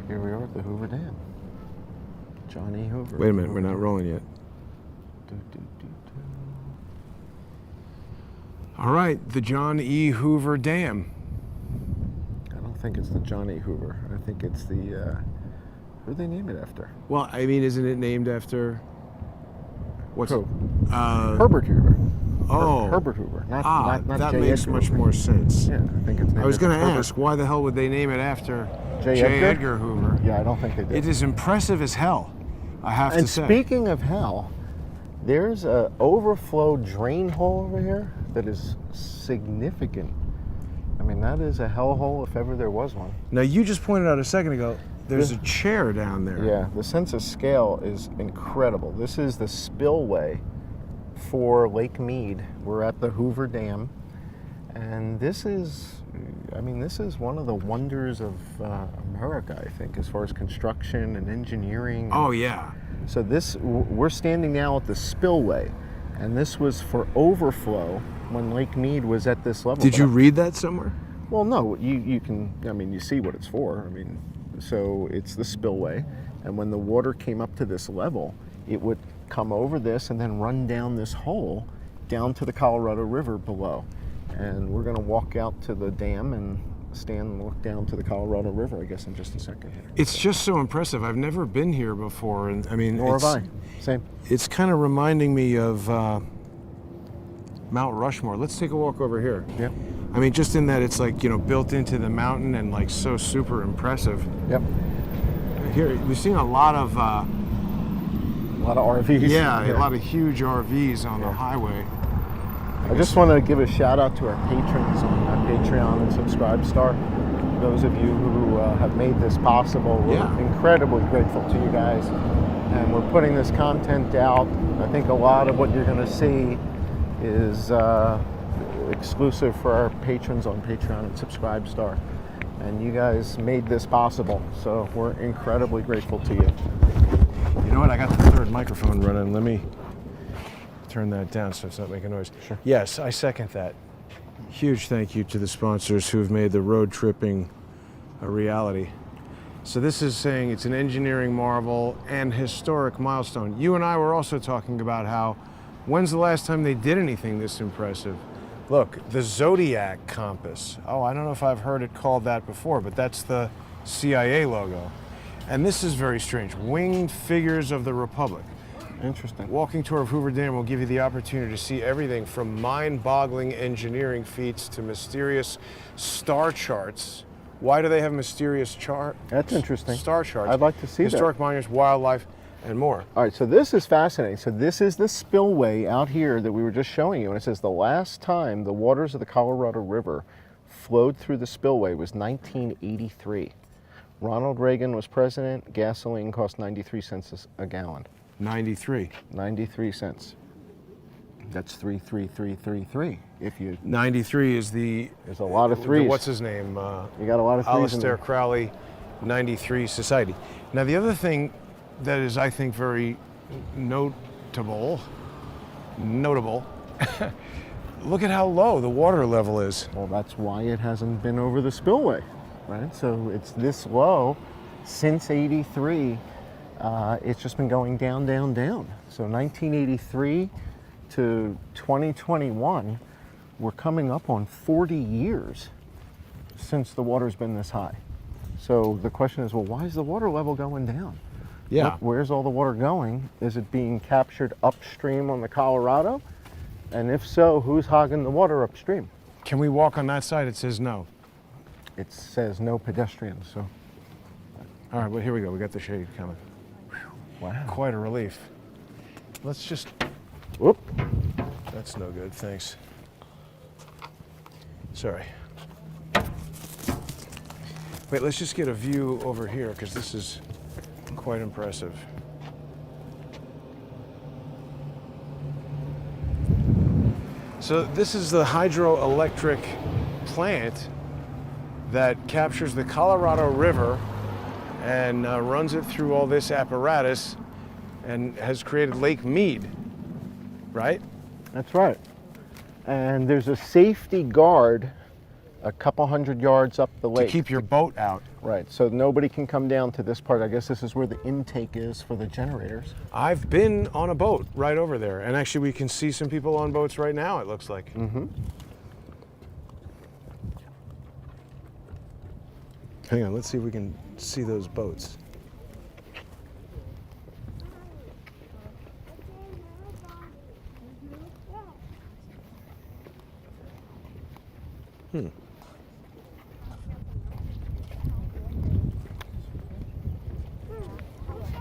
Here we are at the Hoover Dam. John E. Hoover. Wait a minute, we're not rolling yet. Do, do, do, do. All right, the John E. Hoover Dam. I don't think it's the John E. Hoover. I think it's the, who they name it after? Well, I mean, isn't it named after, what's Who? it? Herbert Hoover. Oh. Herbert Hoover. Not that J. makes Edgar much Hoover. more sense. Yeah, I think it's named I was going to after Herbert. ask, why the hell would they name it after J. J. Edgar? Edgar Hoover? Yeah, I don't think they did. It is impressive as hell, I have to And say. speaking of hell, there's a overflow drain hole over here that is significant. I mean, that is a hellhole if ever there was one. Now, you just pointed out a second ago, there's a chair down there. Yeah, the sense of scale is incredible. This is the spillway for Lake Mead. We're at the Hoover Dam, and this is, I mean, this is one of the wonders of America, I think, as far as construction and engineering. Oh, yeah. So this, we're standing now at the spillway, and this was for overflow when Lake Mead was at this level. Did you read that somewhere? Well, no, you can, I mean, you see what it's for. I mean, so it's the spillway, and when the water came up to this level, it would come over this and then run down this hole down to the Colorado River below. And we're going to walk out to the dam and stand and look down to the Colorado River, I guess, in just a second here. It's just so impressive. I've never been here before, and I mean, Nor have I. Same. It's kind of reminding me of Mount Rushmore. Let's take a walk over here. Yep. I mean, just in that it's like, you know, built into the mountain and like so super impressive. Yep. Here, we've seen a lot of A lot of RVs. yeah, a lot of huge RVs on the highway. I just want to give a shout out to our patrons on Patreon and Subscribe Star. Those of you who have made this possible, we're incredibly grateful to you guys. And we're putting this content out. I think a lot of what you're going to see is exclusive for our patrons on Patreon and Subscribe Star. And you guys made this possible, so we're incredibly grateful to you. You know what? I got the third microphone running. Let me turn that down so it's not making noise. Sure. Yes, I second that. Huge thank you to the sponsors who have made the road tripping a reality. So this is saying it's an engineering marvel and historic milestone. You and I were also talking about how, when's the last time they did anything this impressive? Look, the Zodiac compass. Oh, I don't know if I've heard it called that before, but that's the CIA logo. And this is very strange. Winged Figures of the Republic. Interesting. Walking tour of Hoover Dam will give you the opportunity to see everything from mind-boggling engineering feats to mysterious star charts. Why do they have mysterious That's interesting. star charts? I'd like to see that. Historic monuments, wildlife, and more. All right, so this is fascinating. So this is the spillway out here that we were just showing you, and it says the last time the waters of the Colorado River flowed through the spillway was 1983. Ronald Reagan was president. Gasoline cost 93 cents a gallon. 93. 93 cents. That's 33333. If you 93 is there's a lot of threes. what's his name? You got a lot of threes in Aleister there. Crowley, 93 Society. Now the other thing that is, I think, very notable, look at how low the water level is. Well, that's why it hasn't been over the spillway, right? So it's this low since 83. It's just been going down, down, down. So 1983 to 2021, we're coming up on 40 years since the water's been this high. So the question is, well, why is the water level going down? Yeah. Where's all the water going? Is it being captured upstream on the Colorado? And if so, who's hogging the water upstream? Can we walk on that side? It says no. It says no pedestrians, so. All right, well, here we go. We got the shade coming. Wow. Quite a relief. Let's just, Whoop. that's no good, thanks. Sorry. Wait, let's just get a view over here, because this is quite impressive. So this is the hydroelectric plant that captures the Colorado River and runs it through all this apparatus and has created Lake Mead, right? That's right. And there's a safety guard a couple hundred yards up the lake. To keep your boat out. Right, so nobody can come down to this part. I guess this is where the intake is for the generators. I've been on a boat right over there, and actually we can see some people on boats right now, it looks like. Mm-hmm. Hang on, let's see if we can see those boats.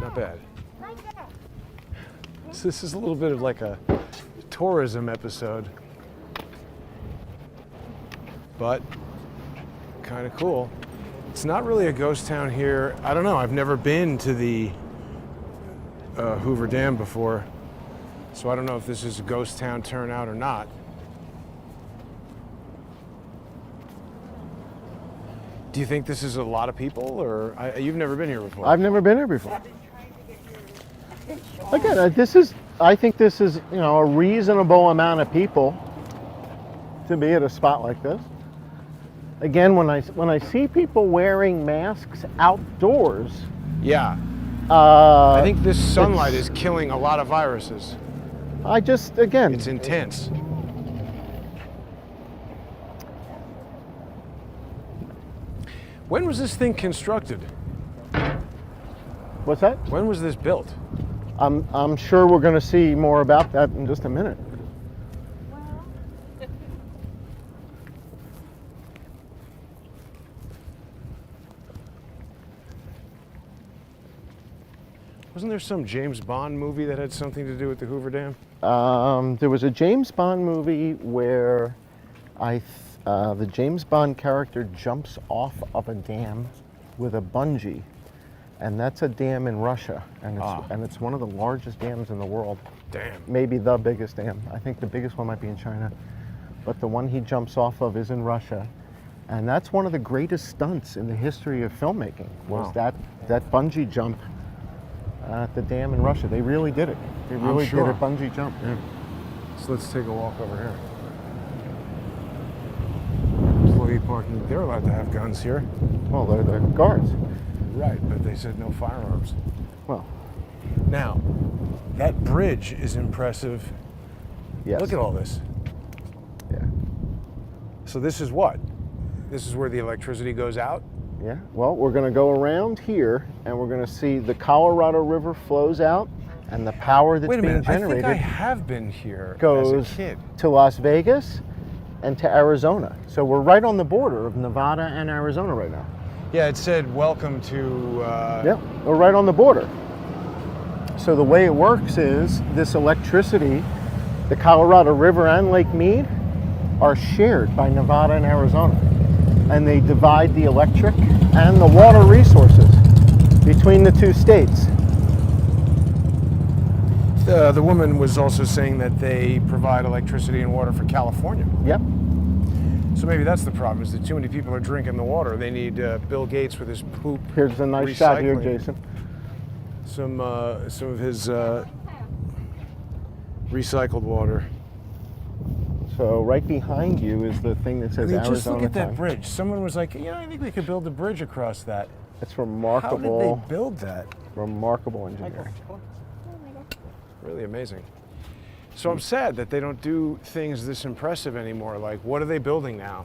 Not bad. So this is a little bit of like a tourism episode, but kind of cool. It's not really a ghost town here. I don't know, I've never been to the Hoover Dam before, so I don't know if this is a ghost town turnout or not. Do you think this is a lot of people, or you've never been here before? I've never been here before. Again, I think this is, you know, a reasonable amount of people to be at a spot like this. Again, when I see people wearing masks outdoors, Yeah. I think this sunlight is killing a lot of viruses. It's intense. When was this thing constructed? What's that? When was this built? I'm sure we're going to see more about that in just a minute. Wasn't there some James Bond movie that had something to do with the Hoover Dam? There was a James Bond movie where the James Bond character jumps off of a dam with a bungee, and that's a dam in Russia, and it's one of the largest dams in the world. Damn. Maybe the biggest dam. I think the biggest one might be in China, but the one he jumps off of is in Russia, and that's one of the greatest stunts in the history of filmmaking. Was Wow. that bungee jump at the dam in Russia? They really did it. They really did a bungee jump. Yeah. So let's take a walk over here. Employee parking. They're allowed to have guns here. Well, they're the guards. Right, but they said no firearms. Well, Now, that bridge is impressive. yes. Look at all this. Yeah. So this is what? This is where the electricity goes out? Yeah. Well, we're going to go around here, and we're going to see the Colorado River flows out, and the power that's Wait a being minute, generated I think I have been here goes as a kid. to Las Vegas and to Arizona. So we're right on the border of Nevada and Arizona right now. Yeah, it said welcome to... Yep, we're right on the border. So the way it works is this electricity, the Colorado River and Lake Mead, are shared by Nevada and Arizona. And they divide the electric and the water resources between the two states. The woman was also saying that they provide electricity and water for California. Yep. So maybe that's the problem, is that too many people are drinking the water. They need Bill Gates with his poop. Here's a nice shot here, recycling. Jason. Some of his recycled water. So right behind you is the thing that says I mean, Arizona just look at that time. bridge. Someone was like, I think we could build a bridge across that. It's How remarkable. did they build that? Remarkable engineering. Really amazing. So I'm sad that they don't do things this impressive anymore. Like, what are they building now?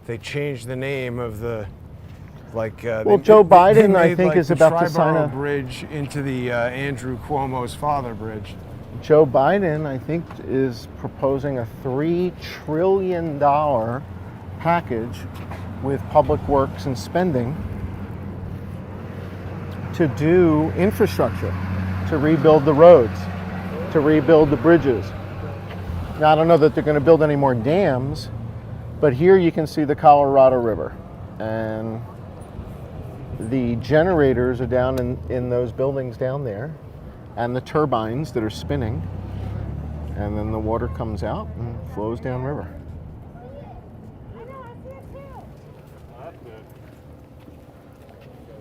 They changed the name of the, like. Well, Joe Biden, I think, is about to sign a a bridge into the Andrew Cuomo's father bridge. Joe Biden, I think, is proposing a $3 trillion package with public works and spending to do infrastructure, to rebuild the roads, to rebuild the bridges. Now, I don't know that they're going to build any more dams, but here you can see the Colorado River. And the generators are down in those buildings down there, and the turbines that are spinning, and then the water comes out and flows downriver.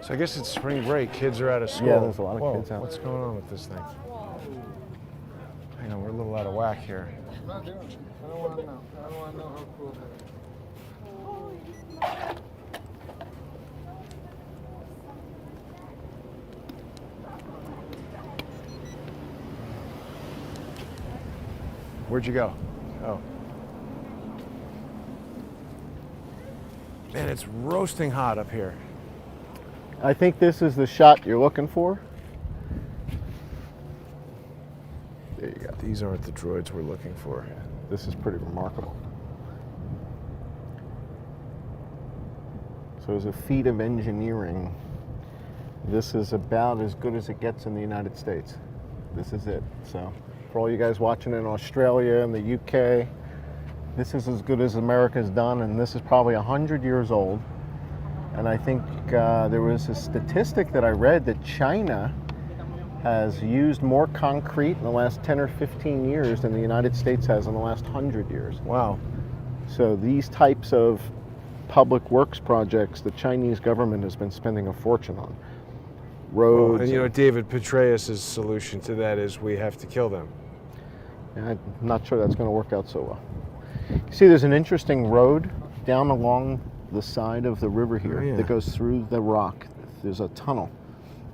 So I guess it's spring break. Kids are out of school. Yeah, there's a lot of Whoa, kids out. What's going on with this thing? Hang on, we're a little out of whack here. I don't want to know. I don't want to know how cool that is. Where'd you go? Oh. Man, it's roasting hot up here. I think this is the shot you're looking for. There you go. These aren't the droids we're looking for. Yeah, this is pretty remarkable. So as a feat of engineering, this is about as good as it gets in the United States. This is it. So for all you guys watching in Australia and the UK, this is as good as America's done, and this is probably 100 years old. And I think there was a statistic that I read that China has used more concrete in the last 10 or 15 years than the United States has in the last 100 years. Wow. So these types of public works projects, the Chinese government has been spending a fortune on. Roads. Well, and you know, David Petraeus' solution to that is we have to kill them. I'm not sure that's going to work out so well. You see, there's an interesting road down along the side of the river here that goes through the rock. There's a tunnel,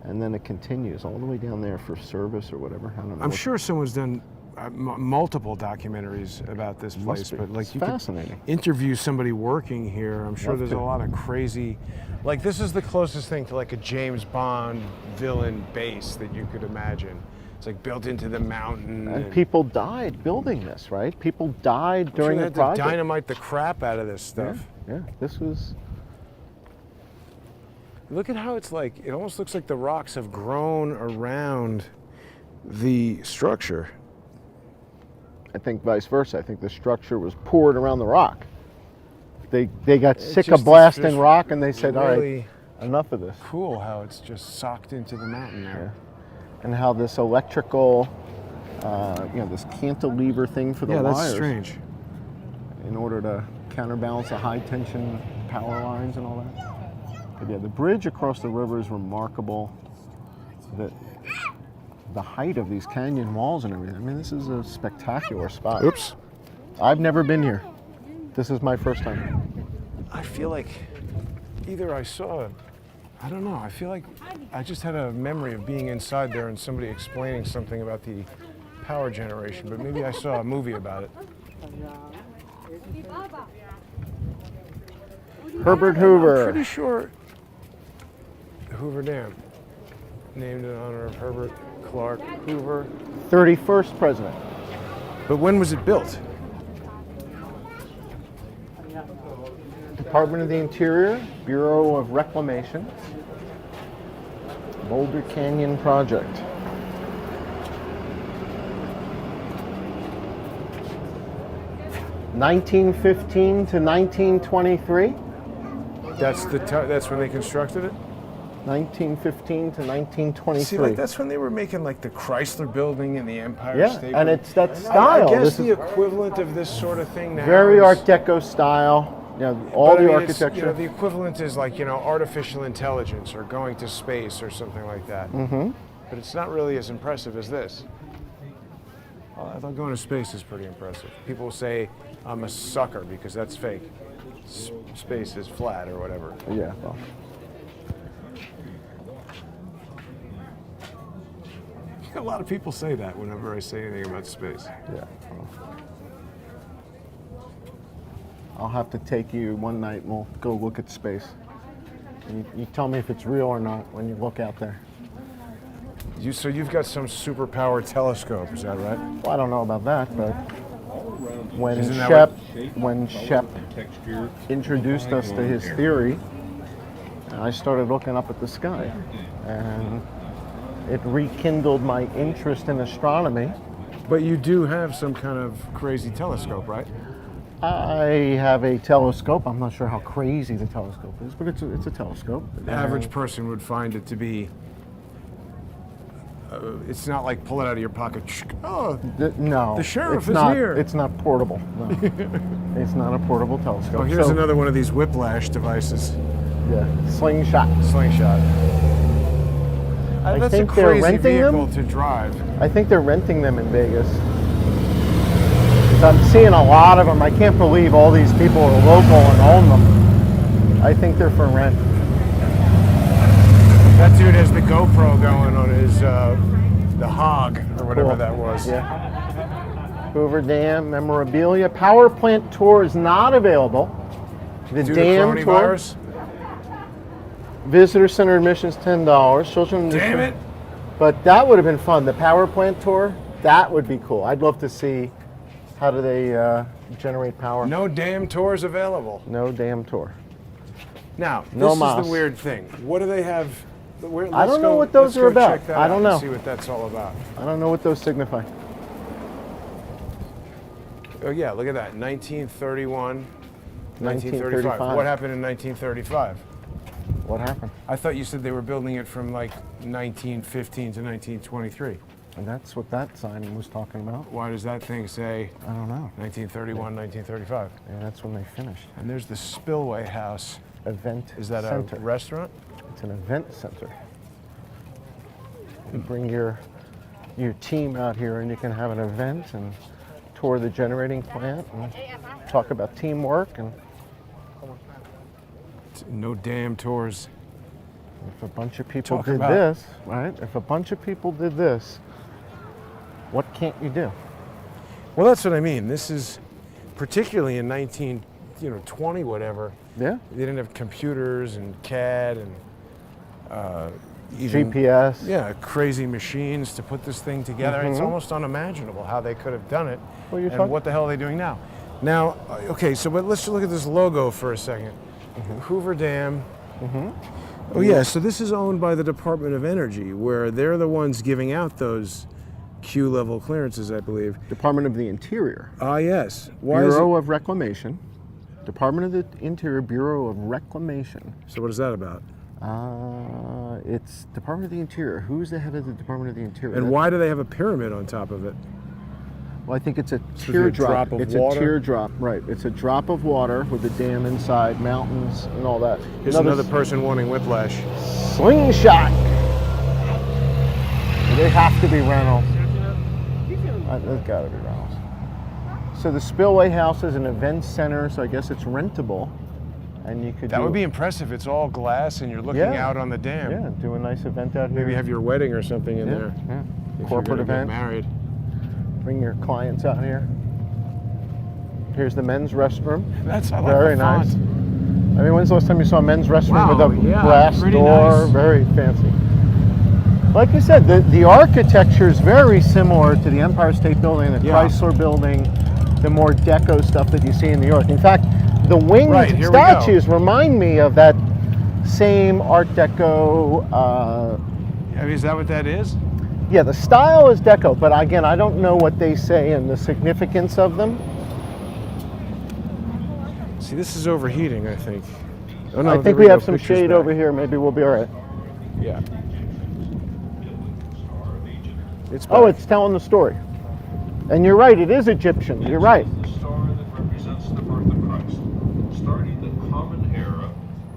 and then it continues all the way down there for service or whatever. I don't know. I'm sure someone's done multiple documentaries about this place, but like it's you fascinating. could interview somebody working here. I'm sure there's a lot of crazy, like this is the closest thing to like a James Bond villain base that you could imagine. It's like built into the mountain. And people died building this, right? People died during the project. project. Dynamite the crap out of this stuff. Yeah, this was. Look at how it's like, it almost looks like the rocks have grown around the structure. I think vice versa. I think the structure was poured around the rock. They got sick of blasting rock, and they said, all right, enough of this. Cool how it's just socked into the mountain there. Yeah. And how this electrical, this cantilever thing for the wires. Yeah, that's strange. In order to counterbalance the high tension power lines and all that. But yeah, the bridge across the river is remarkable. The height of these canyon walls and everything. I mean, this is a spectacular spot. Oops. I've never been here. This is my first time. I feel like either I don't know, I feel like I just had a memory of being inside there and somebody explaining something about the power generation, but maybe I saw a movie about it. Herbert Hoover. I'm pretty sure Hoover Dam, named in honor of Herbert Clark Hoover. 31st president. But when was it built? Department of the Interior, Bureau of Reclamation, Boulder Canyon Project. (1915 to 1923). That's when they constructed it? 1915 to 1923. See, like that's when they were making like the Chrysler Building and the Empire State. And it's that style. I guess the equivalent of this sort of thing now. Very is, Art Deco style. All the architecture. The equivalent is like, artificial intelligence or going to space or something like that. Mm-hmm. But it's not really as impressive as this. Well, I thought going to space is pretty impressive. People say I'm a sucker because that's fake. Space is flat or whatever. Yeah. Well. A lot of people say that whenever I say anything about space. Yeah. Well. I'll have to take you one night and we'll go look at space. And you tell me if it's real or not when you look out there. So you've got some superpower telescope, is that right? Well, I don't know about that, but when Shep introduced us to his theory, I started looking up at the sky, and it rekindled my interest in astronomy. But you do have some kind of crazy telescope, right? I have a telescope. I'm not sure how crazy the telescope is, but it's a telescope. The average person would find it to be. It's not like pull it out of your pocket. Oh, no. The sheriff is here. It's not portable. No. It's not a portable telescope. Oh, here's another one of these whiplash devices. Yeah, slingshot. That's a crazy vehicle to drive. I think they're renting them in Vegas. I'm seeing a lot of them. I can't believe all these people are local and own them. I think they're for rent. That dude has the GoPro going on his, the hog, or whatever Cool. that was. Yeah. Hoover Dam memorabilia. Power plant tour is not available. The Due dam to tour. coronavirus? Visitor center admission's $10. Children. Damn it! But that would have been fun. The power plant tour. That would be cool. I'd love to see how do they generate power. No damn tours available. No dam tour. Now, No this mas. is the weird thing. What do they have? I don't know what those are about. Check that I out don't and know. See what that's all about. I don't know what those signify. Oh yeah, look at that. 1931, 1935. 1935. What happened in 1935? What happened? I thought you said they were building it from like 1915 to 1923. And that's what that sign was talking about. Why does that thing say I don't know. 1931, 1935? Yeah, that's when they finished. And there's the Spillway House. Event Is that center. a restaurant? It's an event center. You bring your team out here and you can have an event and tour the generating plant and talk about teamwork. And No damn tours. if a bunch of people Talk did about- this, right? If a bunch of people did this, what can't you do? Well, that's what I mean. This is particularly in 1920 whatever. Yeah. They didn't have computers and CAD and even, GPS. yeah, crazy machines to put this thing together. It's almost unimaginable how they could have done it. Well, you're and talking- what the hell are they doing now? Now, okay, so but let's look at this logo for a second. Hoover Dam. Oh yeah, so this is owned by the Department of Energy, where they're the ones giving out those Q level clearances, I believe. Department of the Interior. Ah, yes. Why is Bureau of Reclamation. Department of the Interior Bureau of Reclamation. So what is that about? It's Department of the Interior. Who's the head of the Department of the Interior? And why do they have a pyramid on top of it? Well, I think it's a is a teardrop. drop of It's water? a teardrop, right? It's a drop of water with a dam inside, mountains, and all that. Here's another person wanting whiplash. Slingshot. They have to be Reynolds. There's got to be Reynolds. So the Spillway House is an event center, so I guess it's rentable, and you could. That would be impressive. It's all glass and you're looking Yeah. out on the dam. Yeah, do a nice event out here. Maybe have your wedding or something in there. Yeah. If Corporate you're gonna event. get married. Bring your clients out here. Here's the men's restroom. That's I like Very the nice. font. I mean, when's the last time you saw a men's restroom Wow, with a yeah, glass pretty door? nice. Very fancy. Like you said, the architecture is very similar to the Empire State Building, the Yeah. Chrysler Building, the more deco stuff that you see in New York. In fact, the winged Right, here we go. statues remind me of that same Art Deco. I mean, is that what that is? Yeah, the style is deco, but again, I don't know what they say and the significance of them. See, this is overheating, I think. Oh, I there think we go, have some pictures shade back. over here. Maybe we'll be all right. Yeah. It's Oh, back. it's telling the story. And you're right, it is Egyptian. You're right. The star that represents the birth of Christ, starting the common era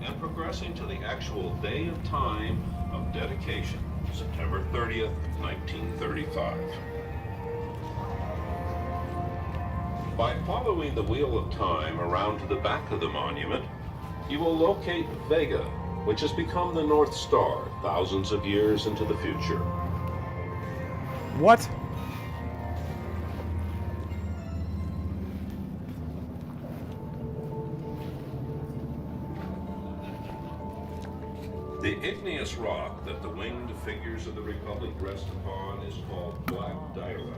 and progressing to the actual day and time of dedication, September 30th, 1935. By following the wheel of time around to the back of the monument, you will locate Vega, which has become the North Star thousands of years into the future. What? The igneous rock that the winged figures of the Republic rest upon is called black diorite.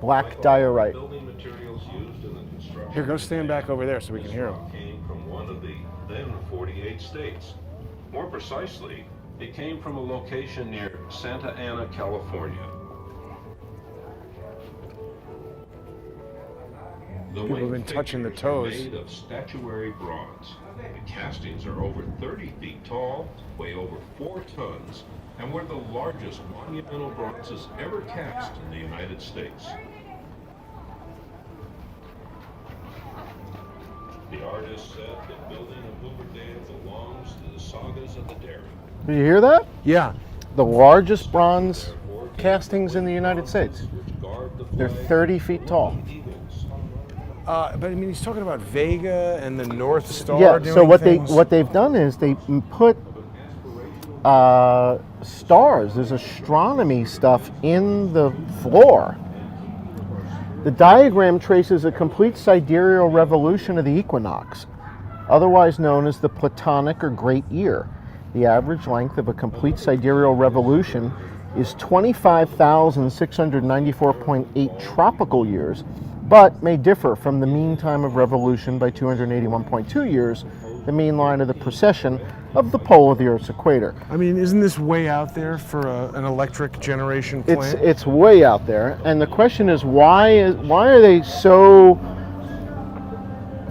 Black diorite. Building materials used in the construction. Here, go stand back over there so we can This hear rock came from one of the then 48 states. More precisely, it came from a location near Santa Ana, California. The People have winged been touching the figures are toes. made of statuary bronze. The castings are over 30 feet tall, weigh over 4 tons, and were the largest monumental bronzes ever cast in the United States. The artist said the building of Hoover Dam belongs to the sagas of the Dairy. Do you hear that? Yeah. The largest bronze castings in the United States. Which guard the They're flag 30 feet tall. eagles. But I mean, he's talking about Vega and the North Star. Yeah. Doing So what things. they've done is they put stars. There's astronomy stuff in the floor. The diagram traces a complete sidereal revolution of the equinox, otherwise known as the Platonic or Great Year. The average length of a complete sidereal revolution is 25,694.8 tropical years, but may differ from the mean time of revolution by 281.2 years, the mean line of the precession of the pole of the Earth's equator. I mean, isn't this way out there for an electric generation plant? It's way out there, and the question is why are they so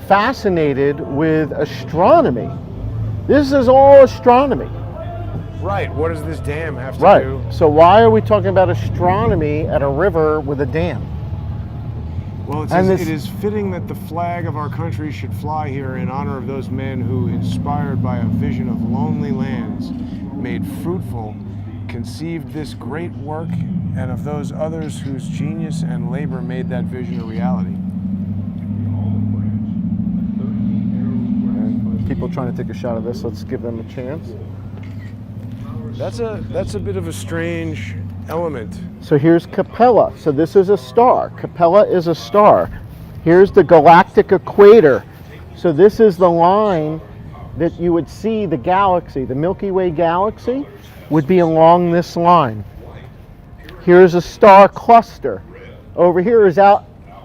fascinated with astronomy? This is all astronomy. Right. What does this dam have to do? Right. So why are we talking about astronomy at a river with a dam? Well, it is fitting that the flag of our country should fly here in honor of those men who, inspired by a vision of lonely lands made fruitful, conceived this great work, and of those others whose genius and labor made that vision a reality. People trying to take a shot of this, let's give them a chance. That's a bit of a strange element. So here's Capella. So this is a star. Capella is a star. Here's the galactic equator. So this is the line that you would see the galaxy, the Milky Way galaxy, would be along this line. Here's a star cluster. Over here is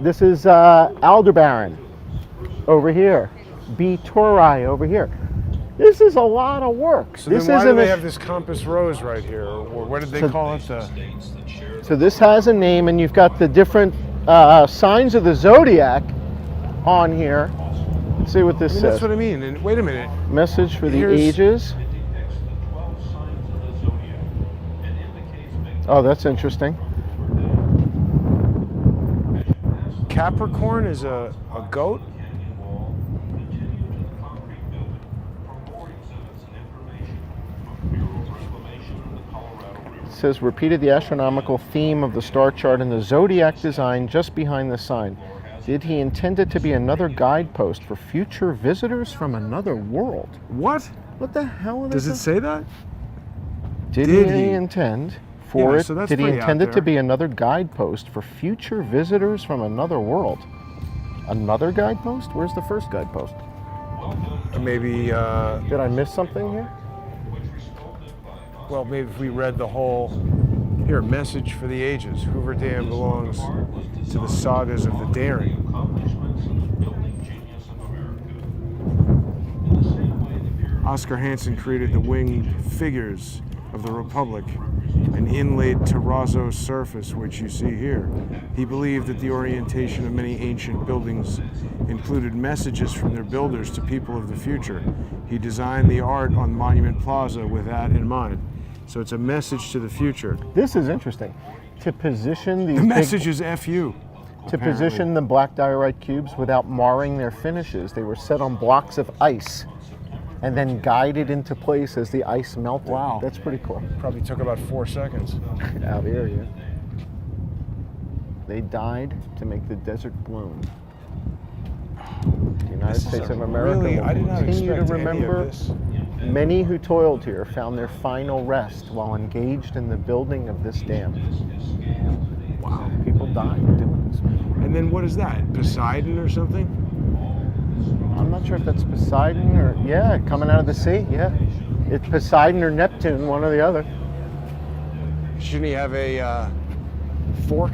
this is Aldebaran. Over here. B Tauri over here. This is a lot of work. So this then why do they have this compass rose right here? Or what did they call it? So this has a name, and you've got the different signs of the zodiac on here. Let's see what this says. That's what I mean. And wait a minute. Message for the ages. Oh, that's interesting. Capricorn is a goat? Says repeated the astronomical theme of the star chart in the zodiac design just behind the sign. Did he intend it to be another guidepost for future visitors from another world? What? What the hell is Does it say that? Did he intend for it? So that's did he pretty intend out it to there. be another guidepost for future visitors from another world? Another guidepost? Where's the first guidepost? Maybe. Did I miss something here? Well, maybe if we read the whole, here, message for the ages. Hoover Dam belongs to the sagas of the daring. Oscar Hansen created the winged figures of the Republic, an inlaid terrazzo surface, which you see here. He believed that the orientation of many ancient buildings included messages from their builders to people of the future. He designed the art on Monument Plaza with that in mind. So it's a message to the future. This is interesting. To position these The message is FU. To position the black diorite cubes without marring their finishes, they were set on blocks of ice and then guided into place as the ice melted. Wow. That's pretty cool. Probably took about 4 seconds. Out here, yeah. They died to make the desert bloom. The United States of America will continue to remember many who toiled here found their final rest while engaged in the building of this dam. Wow. People died doing this. And then what is that? Poseidon or something? I'm not sure if that's Poseidon or, yeah, coming out of the sea, yeah. It's Poseidon or Neptune, one or the other. Shouldn't he have a fork?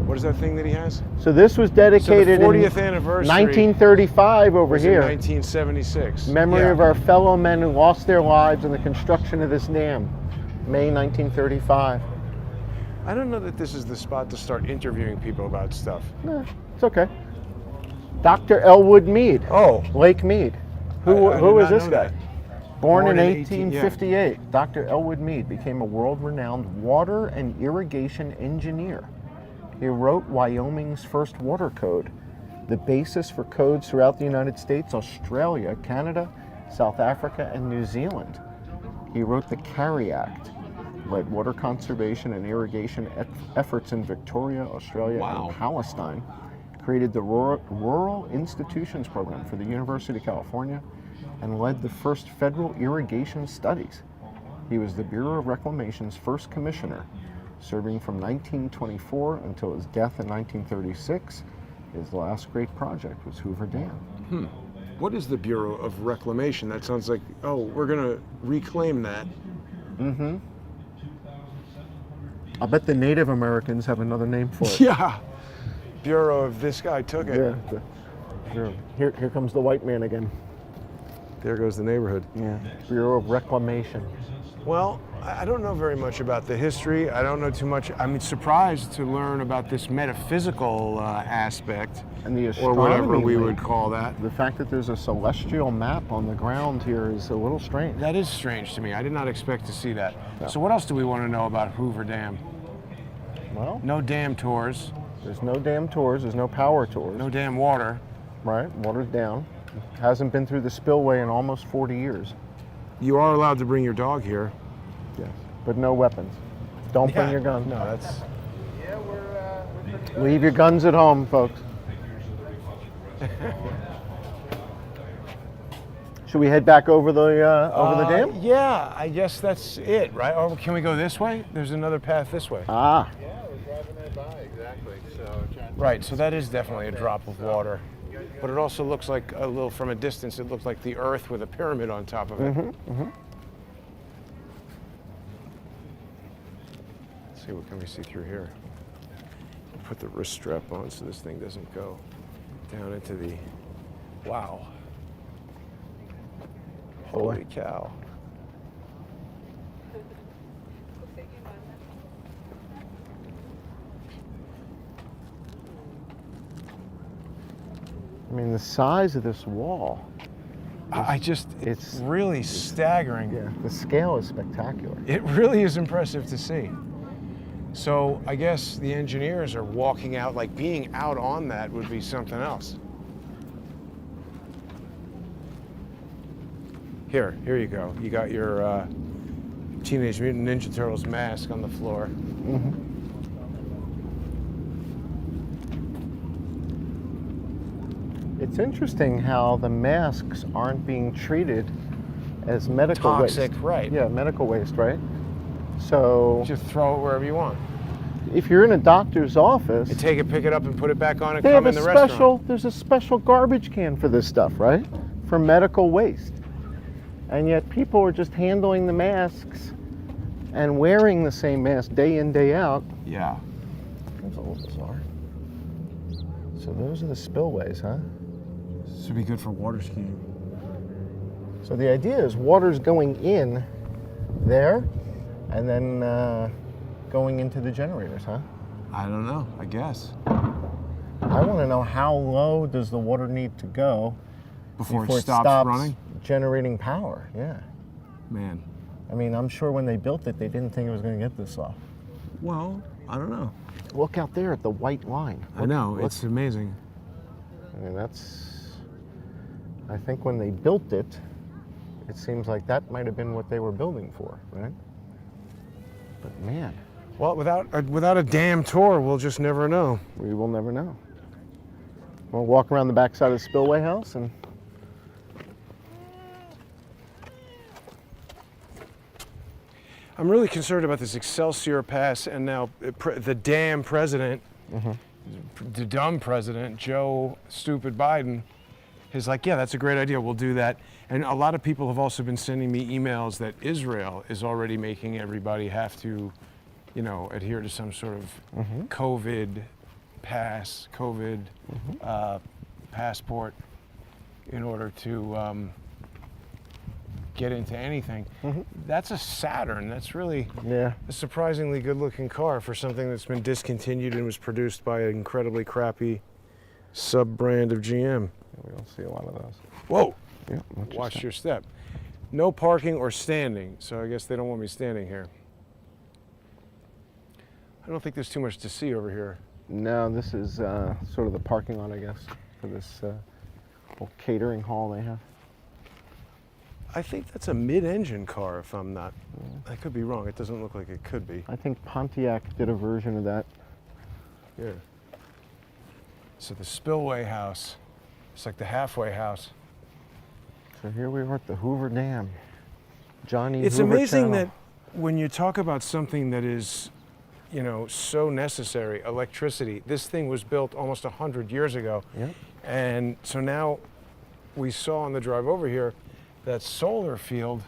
What is that thing that he has? So this was dedicated so the 40th anniversary 1935 over was here. In 1976. Memory of our fellow men who lost their lives in the construction of this dam. May 1935. I don't know that this is the spot to start interviewing people about stuff. No, it's okay. Dr. Elwood Mead. Oh. Lake Mead. Who is this guy? That. Born in 1858, yeah. Dr. Elwood Mead became a world-renowned water and irrigation engineer. He wrote Wyoming's first water code, the basis for codes throughout the United States, Australia, Canada, South Africa, and New Zealand. He wrote the Carry Act, led water conservation and irrigation efforts in Victoria, Australia, and Palestine, created the Rural Institutions Program for the University of California and led the first federal irrigation studies. He was the Bureau of Reclamation's first commissioner, serving from 1924 until his death in 1936. His last great project was Hoover Dam. What is the Bureau of Reclamation? That sounds like, oh, we're going to reclaim that. Mm-hmm. I bet the Native Americans have another name for it. Yeah. Bureau of this guy took it. Yeah. Here comes the white man again. There goes the neighborhood. Yeah. Bureau of Reclamation. Well, I don't know very much about the history. I don't know too much. I'm surprised to learn about this metaphysical aspect, And the or astronomy, whatever we like, would call that. The fact that there's a celestial map on the ground here is a little strange. That is strange to me. I did not expect to see that. No. So what else do we want to know about Hoover Dam? Well, No dam tours, there's no dam tours, there's no power tours. no dam water. Right, water's down. Hasn't been through the spillway in almost 40 years. You are allowed to bring your dog here. Yes, but no weapons. Don't bring your guns. No, that's... Leave your guns at home, folks. Should we head back over the dam? Yeah, I guess that's it, right? Or can we go this way? There's another path this way. Ah, Yeah, we're driving right by, exactly. So Right, so that is definitely a drop of water. But it also looks like a little, from a distance, it looked like the earth with a pyramid on top of it. Let's see, what can we see through here? Put the wrist strap on so this thing doesn't go down into the... Wow. Holy cow. I mean, the size of this wall. It's really staggering. Yeah, the scale is spectacular. It really is impressive to see. So I guess the engineers are walking out, like being out on that would be something else. Here you go. You got your Teenage Mutant Ninja Turtles mask on the floor. It's interesting how the masks aren't being treated as medical Toxic, waste. right. Yeah, medical waste, right? So Just throw it wherever you want. if you're in a doctor's office, You take it, pick it up, and put it back on and they come have in a the special, restaurant. there's a special garbage can for this stuff, right? For medical waste. And yet people are just handling the masks and wearing the same mask day in, day out. Yeah. That's a little bizarre. So those are the spillways, huh? This would be good for water skiing. So the idea is water's going in there and then going into the generators, huh? I don't know, I guess. I want to know how low does the water need to go Before it stops running? generating power, yeah. Man. I mean, I'm sure when they built it, they didn't think it was going to get this low. Well, I don't know. Look out there at the white line. I know, it's amazing. I mean, I think when they built it, it seems like that might have been what they were building for, right? But man, Well, without a damn tour, we'll just never know. we will never know. We'll walk around the backside of the spillway house and I'm really concerned about this Excelsior Pass and now the damn president, the dumb president, Joe Stupid Biden, is like, yeah, that's a great idea, we'll do that. And a lot of people have also been sending me emails that Israel is already making everybody have to, adhere to some sort of COVID pass, COVID passport in order to get into anything. That's a Saturn. That's really yeah. a surprisingly good-looking car for something that's been discontinued and was produced by an incredibly crappy sub-brand of GM. We don't see a lot of those. Whoa! Yeah, Watch your step. No parking or standing, so I guess they don't want me standing here. I don't think there's too much to see over here. No, this is sort of the parking lot, I guess, for this little catering hall they have. I think that's a mid-engine car, if I'm not. I could be wrong. It doesn't look like it could be. I think Pontiac did a version of that. Yeah. So the spillway house, it's like the halfway house. So here we are at the Hoover Dam. Johnny It's Hoover amazing Channel. that when you talk about something that is, you know, so necessary, electricity, this thing was built almost 100 years ago. Yep. And so now we saw on the drive over here that solar field.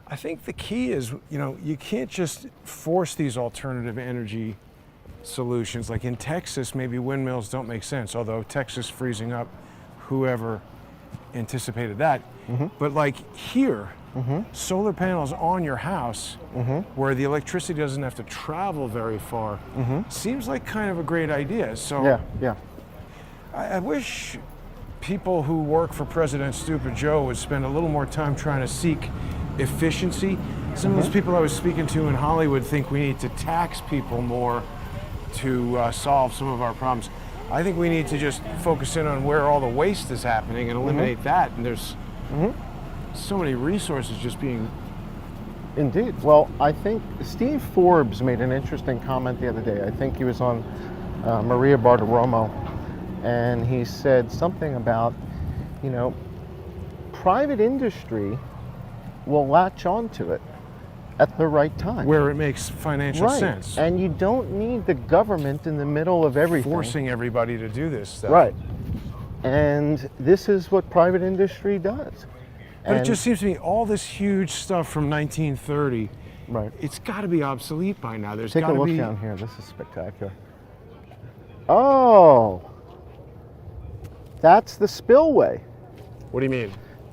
I think the key is, you know, you can't just force these alternative energy solutions. Like in Texas, maybe windmills don't make sense, although Texas freezing up, whoever anticipated that. But like here, solar panels on your house where the electricity doesn't have to travel very far seems like kind of a great idea. So Yeah. I wish people who work for President Stupid Joe would spend a little more time trying to seek efficiency. Some of those people I was speaking to in Hollywood think we need to tax people more to solve some of our problems. I think we need to just focus in on where all the waste is happening and eliminate that. And there's so many resources just being... Indeed. Well, I think Steve Forbes made an interesting comment the other day. I think he was on Maria Bartiromo, and he said something about, you know, private industry will latch onto it at the right time. where it makes financial Right. sense. And you don't need the government in the middle of everything. Forcing everybody to do this stuff. Right. And this is what private industry does. But it And- just seems to me all this huge stuff from 1930, right. it's got to be obsolete by now. There's Take got a to look be... down here. This is spectacular. Oh, that's the spillway. What do you mean?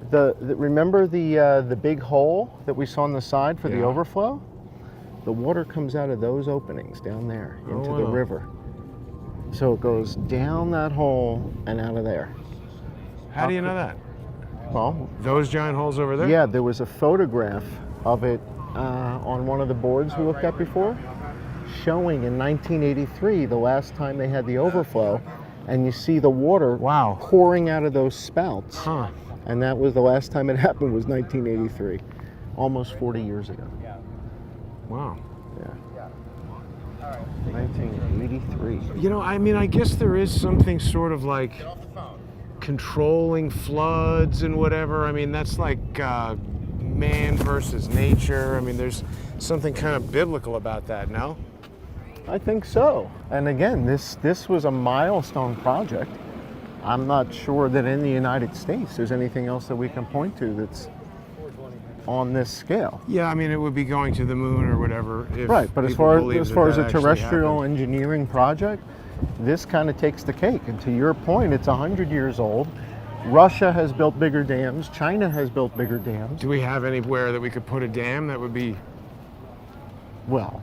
Remember the big hole that we saw on the side for the Yeah. overflow? The water comes out of those openings down there into the wow. river. So it goes down that hole and out of there. How do you know that? Well, Those giant holes over there? yeah, there was a photograph of it on one of the boards we looked at before, showing in 1983 the last time they had the overflow, and you see the water Wow. pouring out of those spouts. Huh. And that was the last time it happened was 1983, almost 40 years ago. Wow. Yeah. 1983. You know, I mean, I guess there is something sort of like controlling floods and whatever. I mean, that's like man versus nature. I mean, there's something kind of biblical about that, no? I think so. And again, this was a milestone project. I'm not sure that in the United States there's anything else that we can point to that's on this scale. Yeah, I mean, it would be going to the moon or whatever. If Right, but as people far believe as that far as that a actually terrestrial happened. engineering project, this kind of takes the cake. And to your point, it's 100 years old. Russia has built bigger dams. China has built bigger dams. Do we have anywhere that we could put a dam that would be... Well,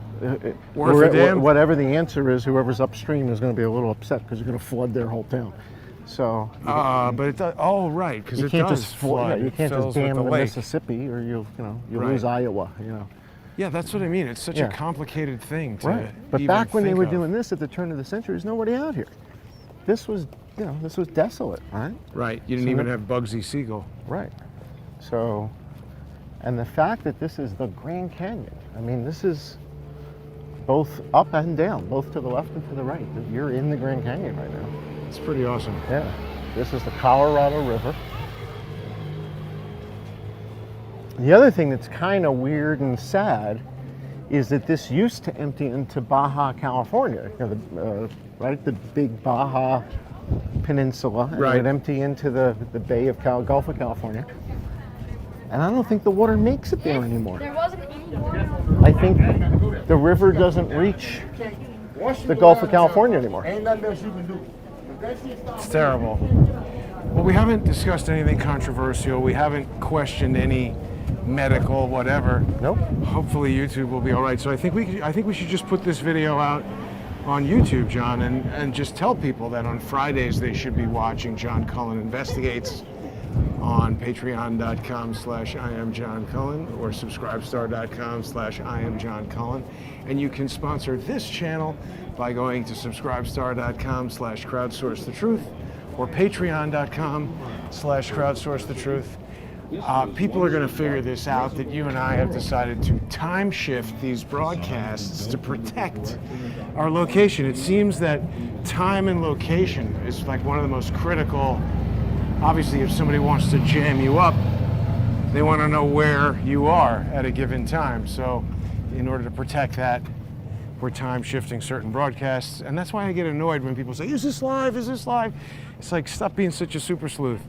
Worth a dam? whatever the answer is, whoever's upstream is going to be a little upset because you're going to flood their whole town. So but it does... Oh, right, because you it can't does just flood. you It can't fills just with dam the the lake. Mississippi, or you'll Right. lose Iowa. Yeah, that's what I mean. It's such Yeah. a complicated thing to Right. But even back when they think were of. doing this at the turn of the century, there's nobody out here. This was desolate, right? Right, you didn't So even that- have Bugsy Siegel. Right. So, and the fact that this is the Grand Canyon, I mean, this is both up and down, both to the left and to the right. You're in the Grand Canyon right now. It's pretty awesome. Yeah. This is the Colorado River. The other thing that's kind of weird and sad is that this used to empty into Baja California, right, the big Baja Peninsula, and Right. it would empty into the Bay of Gulf of California. And I don't think the water makes it there anymore. There wasn't any water. I think the river doesn't reach the Gulf of California anymore. Ain't nothing else you can do. It's terrible. Well, we haven't discussed anything controversial. We haven't questioned any medical whatever. Nope. Hopefully YouTube will be all right. So I think we should just put this video out on YouTube, John, and just tell people that on Fridays they should be watching John Cullen Investigates on patreon.com/IamJohnCullen or subscribestar.com/IamJohnCullen. And you can sponsor this channel by going to subscribestar.com/crowdsourcethetruth or patreon.com/crowdsourcethetruth. people are going to figure this out, that you and I have decided to time shift these broadcasts to protect our location. It seems that time and location is like one of the most critical. Obviously, if somebody wants to jam you up, they want to know where you are at a given time. So in order to protect that, we're time shifting certain broadcasts. And that's why I get annoyed when people say, is this live? Is this live? It's like, stop being such a super sleuth.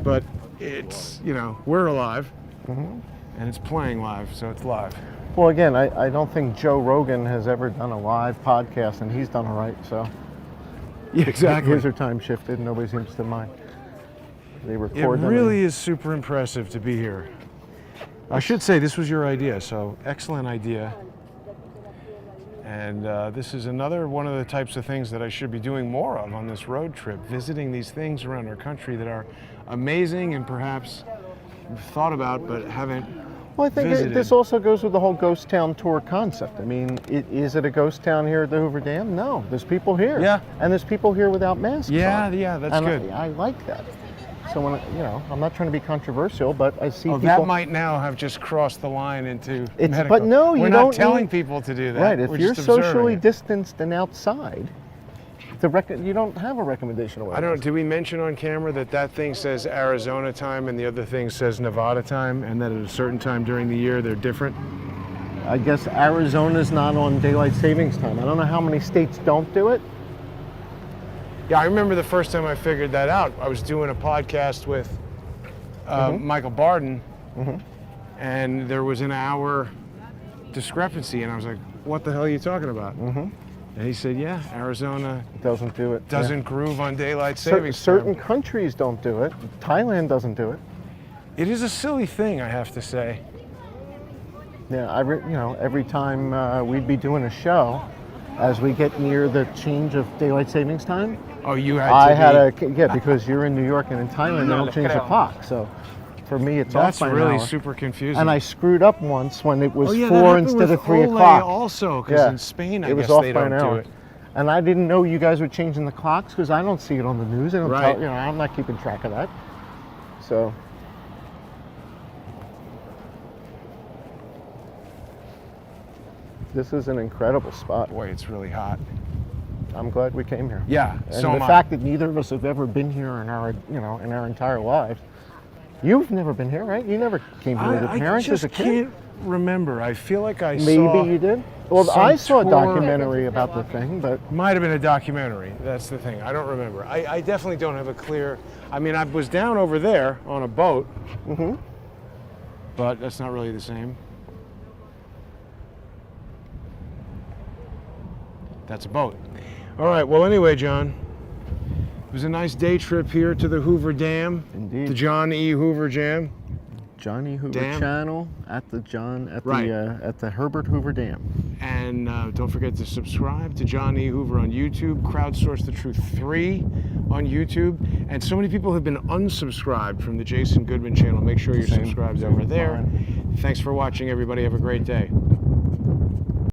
But it's, you know, we're alive, and it's playing live, so it's live. Well, again, I don't think Joe Rogan has ever done a live podcast, and he's done all right, so. Yeah, exactly. His are time shifted, nobody seems to mind. They It record them. really is super impressive to be here. I should say this was your idea, so excellent idea. And this is another one of the types of things that I should be doing more of on this road trip, visiting these things around our country that are amazing and perhaps thought about but haven't Well, I think visited. this also goes with the whole ghost town tour concept. I mean, is it a ghost town here at the Hoover Dam? No, there's people here. Yeah. And there's people here without masks on. Yeah, that's and good. I like that. So when, I'm not trying to be controversial, but I see Oh, people. that might now have just crossed the line into It's- medical. but no, you We're don't not telling need- people to do that. Right, if We're you're just observing socially it. distanced and outside, you don't have a recommendation of I don't. Did we mention on camera that thing says Arizona time and the other thing says Nevada time, and that at a certain time during the year they're different? I guess Arizona's not on daylight savings time. I don't know how many states don't do it. Yeah, I remember the first time I figured that out. I was doing a podcast with Michael Barden, and there was an hour discrepancy, and I was like, "What the hell are you talking about?" And he said, "Yeah, Arizona Doesn't do it. doesn't groove on daylight Yeah. savings Certain time." countries don't do it. Thailand doesn't do it. It is a silly thing, I have to say. Yeah, every time we'd be doing a show, as we get near the change of daylight savings time, Oh, you had I to had be- because you're in New York and in Thailand, they don't change the clock. So for me, it's That's off by an really hour. super confusing. And I screwed up once when it was Oh, yeah, that 4 happened instead with of 3 Ole o'clock. Also, because in Spain, I it was guess off they by don't an do hour. it. And I didn't know you guys were changing the clocks because I don't see it on the news. I don't Right. tell, I'm not keeping track of that. So. This is an incredible spot. Boy, it's really hot. I'm glad we came here. Yeah, And so the am I. fact that neither of us have ever been here in our, in our entire lives. You've never been here, right? You never came here with your I parents just as a kid. can't remember. I feel like I Maybe saw. you did. Well, some I saw a tour- documentary about the thing, but Might have been a documentary. That's the thing. I don't remember. I definitely don't have a clear. I mean, I was down over there on a boat, but that's not really the same. That's a boat. All right. Well, anyway, John, it was a nice day trip here to the Hoover Dam. Indeed. The John E. Hoover Jam. Johnny Hoover Dam. channel at the Right. at the Herbert Hoover Dam. And don't forget to subscribe to John E. Hoover on YouTube, Crowdsource the Truth 3 on YouTube. And so many people have been unsubscribed from the Jason Goodman channel. Make sure you're Same subscribed over there. fine. Thanks for watching, everybody. Have a great day.